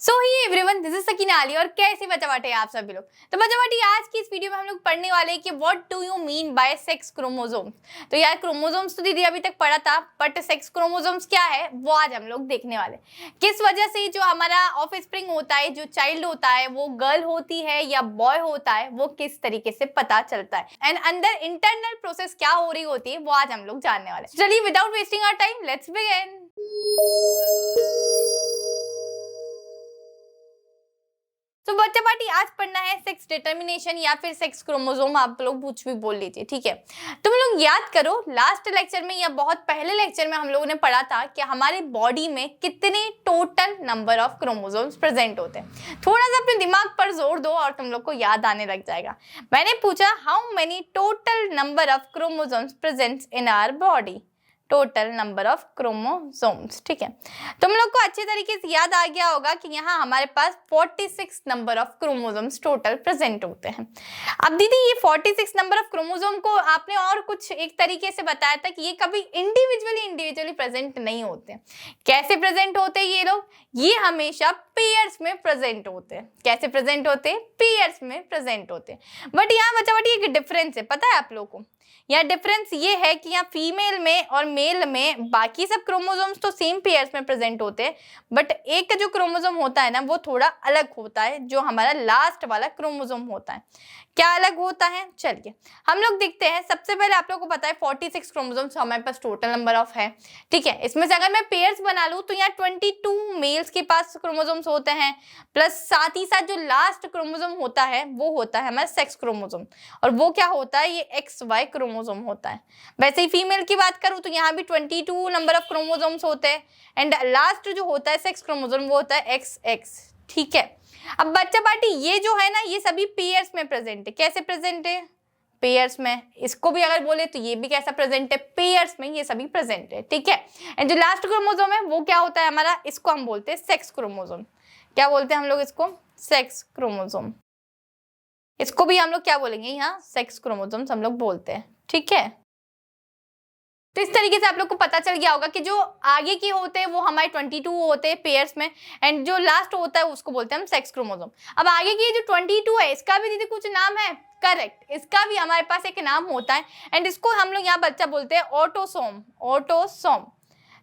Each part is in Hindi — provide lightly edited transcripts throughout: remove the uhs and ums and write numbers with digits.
So he everyone, this is Sakina Ali और कैसे बच्चा बाटे आप सभी लोग। तो बच्चा बाटी आज की इस वीडियो में हम लोग पढ़ने वाले हैं कि what do you mean by sex chromosome. तो यार क्रोमोसोम्स तो दीदी अभी तक पढ़ा था, बट सेक्स क्रोमोसोम्स क्या है वो आज हम लोग देखने वाले। किस वजह से जो हमारा ऑफस्प्रिंग होता है, जो चाइल्ड होता है वो गर्ल होती है या बॉय होता है, वो किस तरीके से पता चलता है एंड अंदर इंटरनल प्रोसेस क्या हो रही होती है वो आज हम लोग जानने वाले। चलिए without wasting our time let's begin. तो बच्चा पार्टी आज पढ़ना है सेक्स डिटर्मिनेशन या फिर सेक्स क्रोमोसोम, आप लोग कुछ भी बोल लीजिए, ठीक है। तुम लोग याद करो लास्ट लेक्चर में या बहुत पहले लेक्चर में हम लोगों ने पढ़ा था कि हमारे बॉडी में कितने total number of chromosomes present होते हैं। थोड़ा सा अपने दिमाग पर जोर दो और तुम लोग को याद आने लग जाएगा। मैंने पूछा how many total number of chromosomes present in our body, total number of chromosomes, ठीक है। तुम लोग को अच्छे तरीके से याद आ गया होगा कि यहाँ हमारे पास 46 number of chromosomes total present होते हैं। अब दीदी ये 46 नंबर ऑफ क्रोमोसोम को आपने और कुछ एक तरीके से बताया था कि ये कभी इंडिविजुअली प्रेजेंट नहीं होते। कैसे प्रेजेंट होते हैं ये लोग? ये हमेशा पेयर्स में प्रेजेंट होते हैं। कैसे प्रेजेंट होते हैं? पेयर्स में प्रेजेंट होते हैं। बट यहाँ बच्चा एक डिफरेंस है, पता है आप लोगों को? यहाँ डिफरेंस ये है कि यहाँ फीमेल में और मेल में बाकी सब क्रोमोसोम्स तो सेम पेयर्स में प्रेजेंट होते हैं, बट एक जो क्रोमोसोम होता है ना वो थोड़ा अलग होता है, जो हमारा लास्ट वाला क्रोमोसोम होता है। क्या अलग होता है चलिए हम लोग देखते हैं। सबसे पहले आप लोगों को पता है 46 क्रोमोसोम्स हमारे पास टोटल नंबर ऑफ है, ठीक है। इसमें से अगर मैं पेयर्स बना लूं तो यहाँ 22 मेल्स के पास क्रोमोसोम्स होते हैं, प्लस साथ ही साथ जो लास्ट क्रोमोसोम होता है वो होता है हमारा सेक्स क्रोमोसोम, और वो क्या होता है? ये XY क्रोमोसोम होता है। वैसे ही फीमेल की बात करूं तो यहाँ भी 22 नंबर ऑफ क्रोमोसोम्स होते हैं एंड लास्ट जो होता है सेक्स क्रोमोसोम वो होता है XX, ठीक है। अब बच्चा पार्टी ये जो है ना ये सभी पेयर्स में प्रेजेंट है। कैसे प्रेजेंट है? पेयर्स में। इसको भी अगर बोले तो ये भी कैसा प्रेजेंट है? पेयर्स में ये सभी प्रेजेंट है, ठीक है। एंड जो लास्ट क्रोमोसोम है वो क्या होता है हमारा? इसको हम बोलते हैं सेक्स क्रोमोसोम। क्या बोलते हैं हम लोग इसको? Sex chromosome. इसको भी हम लोग क्या बोलेंगे? यहाँ सेक्स क्रोमोसोम्स हम लोग बोलते हैं, ठीक है। तो इस तरीके से आप लोग को पता चल गया होगा कि जो आगे की होते हैं वो हमारे 22 होते हैं पेयर्स में, एंड जो लास्ट होता है उसको बोलते हैं हम सेक्स क्रोमोसोम। अब आगे की जो 22 है इसका भी दीदी कुछ नाम है? करेक्ट, इसका भी हमारे पास एक नाम होता है एंड इसको हम लोग यहाँ बच्चा बोलते हैं ऑटोसोम। ऑटोसोम,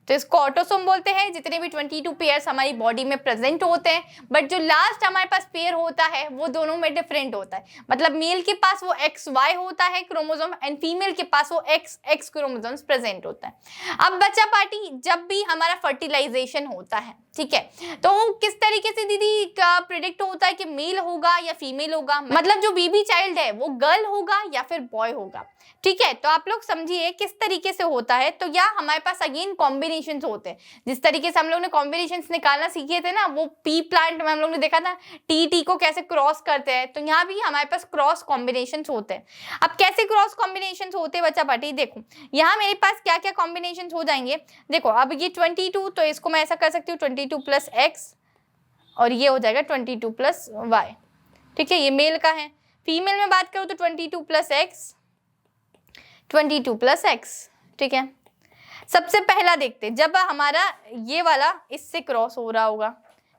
तो इसको ऑटोसोम बोलते हैं। जितने भी 22 पेयर्स हमारी बॉडी में प्रेजेंट होते हैं, बट जो लास्ट हमारे पास पेयर होता है वो दोनों में डिफरेंट होता है। मतलब मेल के पास वो XY होता है क्रोमोसोम एंड फीमेल के पास वो XX क्रोमोसोम्स प्रेजेंट होता है। अब बच्चा पार्टी जब भी हमारा फर्टिलाइजेशन होता है, ठीक है, तो किस तरीके से दीदी का प्रिडिक्ट होता है कि मेल होगा या फीमेल होगा? मतलब जो बेबी चाइल्ड है वो गर्ल होगा या फिर बॉय होगा, ठीक है। तो आप लोग समझिए किस तरीके से होता है। तो यहाँ हमारे पास अगेन कॉम्बिनेशंस होते हैं। जिस तरीके से हम लोग ने कॉम्बिनेशंस निकालना सीखे थे ना, वो पी प्लांट में हम लोग ने देखा था टी को कैसे क्रॉस करते हैं, तो यहाँ भी हमारे पास क्रॉस कॉम्बिनेशंस होते हैं। अब कैसे क्रॉस कॉम्बिनेशंस होते हैं बच्चा पार्टी? देखो यहाँ मेरे पास क्या क्या कॉम्बिनेशंस हो जाएंगे। देखो अब ये 22, तो इसको मैं ऐसा कर सकती हूँ 22 + X, और ये हो जाएगा 22 + Y, ठीक है। ये मेल का है। फीमेल में बात करूँ तो 22 + X, 22 + X, ठीक है। सबसे पहला देखते हैं, जब हमारा ये वाला इससे क्रॉस हो रहा होगा,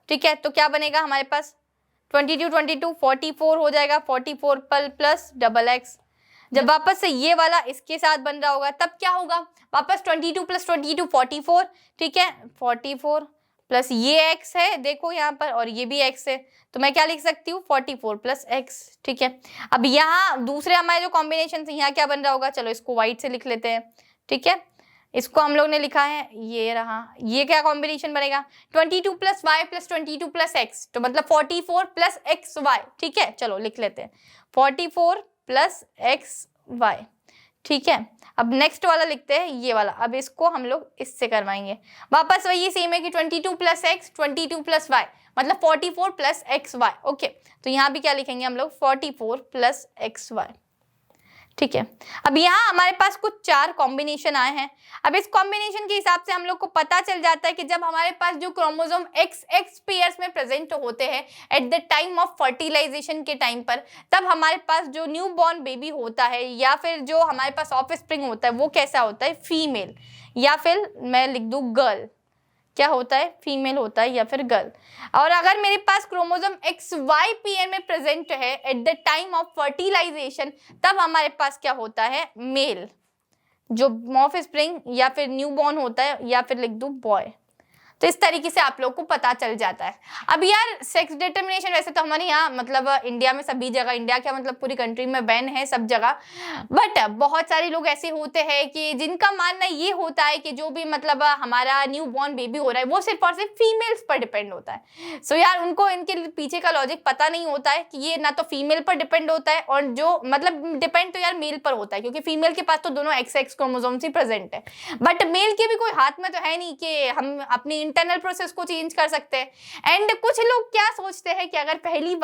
ठीक है, तो क्या बनेगा हमारे पास? 22 22 44 हो जाएगा। 44 + XX। जब वापस से ये वाला इसके साथ बन रहा होगा तब क्या होगा? वापस 22 + 22 44, ठीक है। 44 प्लस ये X है देखो यहाँ पर, और ये भी X है, तो मैं क्या लिख सकती हूँ? 44 + X, ठीक है। अब यहाँ दूसरे हमारे जो कॉम्बिनेशन है यहाँ क्या बन रहा होगा? चलो इसको व्हाइट से लिख लेते हैं, ठीक है। इसको हम लोग ने लिखा है, ये रहा। ये क्या कॉम्बिनेशन बनेगा? 22 + Y + 22 + X, तो मतलब 44 + XY, ठीक है। चलो लिख लेते हैं 44 + XY, ठीक है। अब नेक्स्ट वाला लिखते हैं, ये वाला। अब इसको हम लोग इससे करवाएंगे। वापस वही सेम है कि 22 + X 22 + Y, मतलब 44 + XY, ओके। तो यहाँ भी क्या लिखेंगे हम लोग? 44 + XY, ठीक है। अब यहाँ हमारे पास कुछ 4 कॉम्बिनेशन आए हैं। अब इस कॉम्बिनेशन के हिसाब से हम लोग को पता चल जाता है कि जब हमारे पास जो क्रोमोसोम XX पेयर्स में प्रेजेंट होते हैं at the time of fertilisation के टाइम पर, तब हमारे पास जो न्यू बॉर्न बेबी होता है या फिर जो हमारे पास ऑफस्प्रिंग होता है वो कैसा होता है? फीमेल, या फिर मैं लिख दूँ गर्ल, क्या होता है, फीमेल होता है या फिर गर्ल। और अगर मेरे पास क्रोमोसोम XY पेयर में प्रेजेंट है at the time of fertilisation, तब हमारे पास क्या होता है, मेल, जो ऑफस्प्रिंग या फिर न्यूबॉर्न होता है, या फिर लिख दूं बॉय। तो इस तरीके से आप लोग को पता चल जाता है। अब यार सेक्स डिटर्मिनेशन वैसे तो हमारे यहाँ मतलब इंडिया में सभी जगह, इंडिया क्या मतलब पूरी कंट्री में बैन है सब जगह, बट बहुत सारे लोग ऐसे होते हैं कि जिनका मानना ये होता है कि जो भी मतलब हमारा न्यू बॉर्न बेबी हो रहा है वो सिर्फ और सिर्फ फीमेल्स पर डिपेंड होता है। सो यार उनको इनके पीछे का लॉजिक पता नहीं होता है कि ये ना तो फीमेल पर डिपेंड होता है, और जो मतलब डिपेंड तो यार मेल पर होता है, क्योंकि फीमेल के पास तो दोनों XX क्रोमोसोम्स ही प्रेजेंट है, बट मेल के भी कोई हाथ में तो है नहीं कि हम अपनी इंटरनल प्रोसेस को चेंज कर सकते हैं। एंड कुछ लोग क्या सोचते हैं कि अगर पहली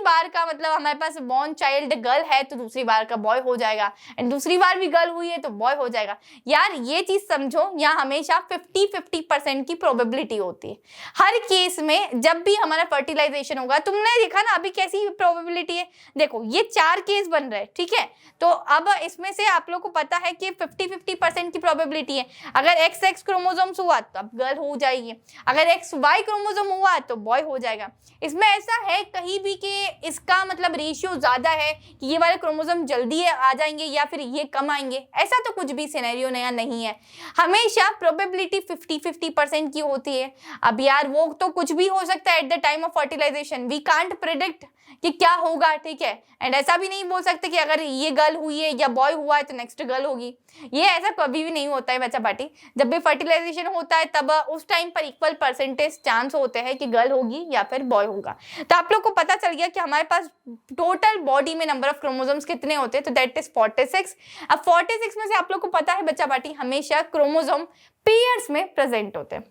बार का मतलब हमारे पास बॉर्न चाइल्ड गर्ल है तो दूसरी बार का बॉय हो जाएगा, एंड दूसरी बार भी गर्ल हुई है तो बॉय हो जाएगा। यार ये चीज समझो, यहाँ हमेशा 50-50% की प्रोबेबिलिटी होती है हर केस में। जब भी हमारा फर्टिलाइजेशन होगा, तुमने देखा ना अभी कैसी प्रोबेबिलिटी है, देखो ये 4 केस बन रहे हैं, ठीक है। तो अब इसमें से आप लोग को पता है कि 50-50% की प्रोबेबिलिटी है। अगर XX क्रोमोसोम्स हुआ तो अब गर्ल हो जाएगी, अगर XY क्रोमोसोम हुआ तो बॉय हो जाएगा। इसमें ऐसा है कहीं भी कि इसका मतलब रेशियो ज्यादा है कि ये वाले क्रोमोसोम जल्दी आ जाएंगे या फिर ये कम आएंगे, ऐसा तो कुछ भी सिनेरियो नया नहीं है। हमेशा प्रोबेबिलिटी 50-50% की होती है। अब यार वो तो कुछ भी हो सकता है at the time of fertilisation, we can't predict कि क्या होगा, ठीक है। एंड ऐसा भी नहीं बोल सकते कि अगर ये गर्ल हुई है या बॉय हुआ है तो नेक्स्ट गर्ल होगी, ये ऐसा कभी भी नहीं होता है बच्चा पार्टी। जब भी फर्टिलाइजेशन होता है तब उस टाइम पर इक्वल परसेंटेज चांस होते हैं कि गर्ल होगी या फिर बॉय होगा। तो आप लोग को पता चल गया कि हमारे पास टोटल बॉडी में नंबर ऑफ क्रोमोसोम्स कितने होते हैं, तो दैट इज 46। अब 46 में से आप लोग को पता है बच्चा पार्टी हमेशा क्रोमोसोम पेयर्स में प्रेजेंट होते हैं,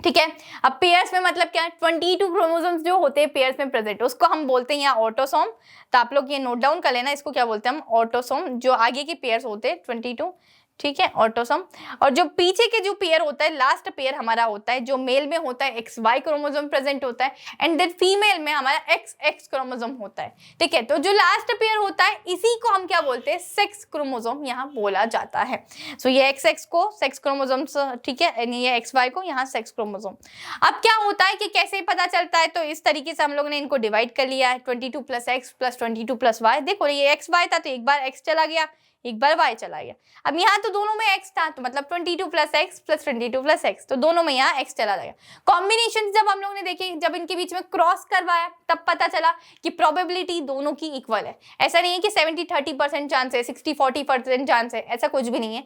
ठीक है। अब पेयर्स में मतलब क्या, 22 क्रोमोसोम्स जो होते हैं पेयर्स में प्रेजेंट, उसको हम बोलते हैं यहाँ ऑटोसोम। तो आप लोग ये नोट डाउन कर लेना, इसको क्या बोलते हैं हम, ऑटोसोम। जो आगे के पेयर्स होते हैं 22, ठीक है, ऑटोसोम। और जो पीछे के जो पेयर होता है, लास्ट पेयर हमारा होता है, जो मेल में होता है XY क्रोमोसोम प्रेजेंट होता है, एंड देन फीमेल में हमारा XX क्रोमोसोम होता है, ठीक है। तो जो लास्ट पेयर होता है इसी को हम क्या बोलते हैं, सेक्स क्रोमोसोम यहाँ बोला जाता है। सो ये XX को सेक्स क्रोमोसोम, ठीक है, ये XY को यहाँ सेक्स क्रोमोसोम। अब क्या होता है कि कैसे पता चलता है, तो इस तरीके से हम लोगों ने इनको डिवाइड कर लिया है, 22 + X + 22 + Y। देखो ये XY था तो एक बार X चला गया, एक बार Y चला गया। अब यहाँ तो दोनों में X था, तो मतलब 22 + X + 22 + X, तो दोनों में यहाँ X चला जाएगा। कॉम्बिनेशन जब हम लोग ने देखे, जब इनके बीच में क्रॉस करवाया, तब पता चला कि प्रोबेबिलिटी दोनों की इक्वल है। ऐसा नहीं है कि 70-30% चांस है, 60-40% चांस है, ऐसा कुछ भी नहीं है।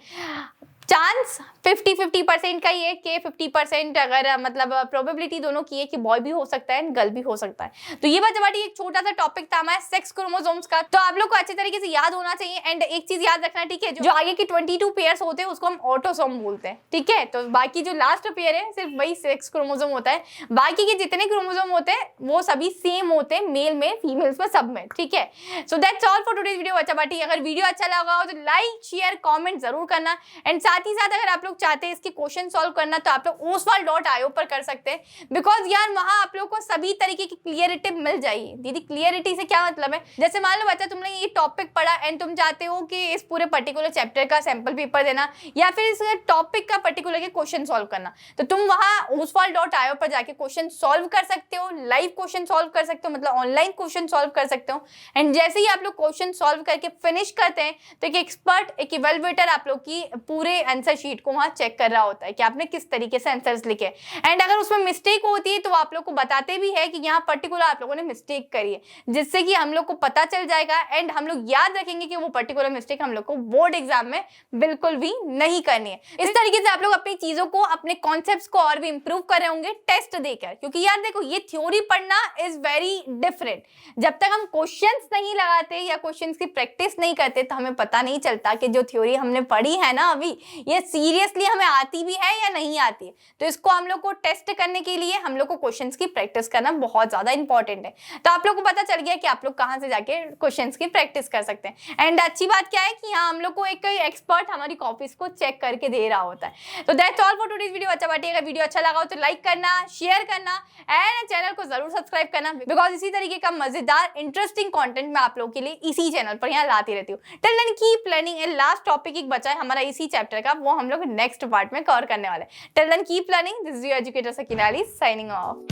चांस 50-50% का ही है कि 50% अगर मतलब प्रोबेबिलिटी दोनों की है कि बॉय भी हो सकता है गर्ल भी हो सकता है। तो ये बात एक छोटा सा टॉपिक था हमारे सेक्स क्रोमोसोम्स का, तो आप लोग को अच्छे तरीके से याद होना चाहिए। एंड एक चीज याद रखना, ठीक है, जो आगे की 22 पेयर्स होते हैं उसको हम ऑटोसोम बोलते हैं, ठीक है। तो बाकी जो लास्ट पेयर है सिर्फ वही सेक्स क्रोमोसोम होता है, बाकी के जितने क्रोमोसोम होते हैं वो सभी सेम होते हैं, मेल में, फीमेल्स में, सब में, ठीक है। So that's all for today's video बच्चा पार्टी। अगर वीडियो अच्छा लगा हो तो लाइक शेयर कॉमेंट जरूर करना, एंड साथ ही साथ अगर आप लोग चाहते हैं इसके क्वेश्चन सॉल्व करना तो आप लोग oswal.io पर कर सकते हैं, बिकॉज यार वहां आप लोग को सभी तरीके की क्लियरिटी मिल जाएगी। दीदी क्लियरिटी से क्या मतलब है, जैसे मान लो बच्चा तुमने ये टॉपिक पढ़ा एंड तुम चाहते हो कि इस पूरे पर्टिकुलर चैप्टर का सैंपल पेपर देना या फिर इस टॉपिक का पर्टिकुलर के क्वेश्चन सॉल्व करना, तो तुम वहां oswal.io पर जाके क्वेश्चन सॉल्व कर सकते हो, लाइव क्वेश्चन सॉल्व कर सकते हो, मतलब ऑनलाइन क्वेश्चन सॉल्व कर सकते हो। एंड जैसे ही आप लोग क्वेश्चन सॉल्व करके फिनिश करते हैं तो एक एक्सपर्ट, एक इवैल्यूएटर आप लोग की पूरे आंसर शीट को वहां चेक कर रहा होता है कि आपने किस तरीके से आंसर्स लिखे। एंड अगर उसमें मिस्टेक होती है तो वो आप लोग को बताते भी है कि यहाँ पर्टिकुलर आप लोगों ने मिस्टेक करी है, जिससे कि हम लोग को पता चल जाएगा एंड हम लोग याद रखेंगे कि वो पर्टिकुलर मिस्टेक हम लोग को बोर्ड एग्जाम में बिल्कुल भी नहीं करनी है। इस तरीके से आप लोग अपनी चीजों को, अपने कॉन्सेप्ट्स को और भी इंप्रूव कर रहे होंगे टेस्ट देकर, क्योंकि यार देखो ये थ्योरी पढ़ना इज वेरी डिफरेंट। जब तक हम क्वेश्चंस नहीं लगाते या क्वेश्चंस की प्रैक्टिस नहीं करते तो हमें पता नहीं चलता कि जो थ्योरी हमने पढ़ी है ना अभी, ये सीरियसली हमें आती भी है या नहीं आती है। तो इसको हम लोग को टेस्ट करने के लिए हम लोग को क्वेश्चंस की प्रैक्टिस करना बहुत ज्यादा इंपॉर्टेंट है। तो आप लोग को पता चल गया कि आप लोग कहां से जाके क्वेश्चंस की प्रैक्टिस कर सकते हैं। एंड अच्छी बात क्या है कि यहाँ हम लोग को एक एक्सपर्ट हमारी कॉपीज को चेक करके दे रहा होता है। तो that's all for today's video. अच्छा बाटी, अगर वीडियो अच्छा लगा हो तो लाइक करना, शेयर करना एंड चैनल को जरूर सब्सक्राइब करना, बिकॉज इसी तरीके का मजेदार इंटरेस्टिंग कंटेंट मैं आप लोगों के लिए इसी चैनल पर यहाँ लाती रहती हूँ। Till then keep learning. Last topic एक बचा है हमारा इसी चैप्टर का वो हम लोग नेक्स्ट पार्ट में कवर करने वाले। Till then keep learning, this is your educator Sakina Ali signing of.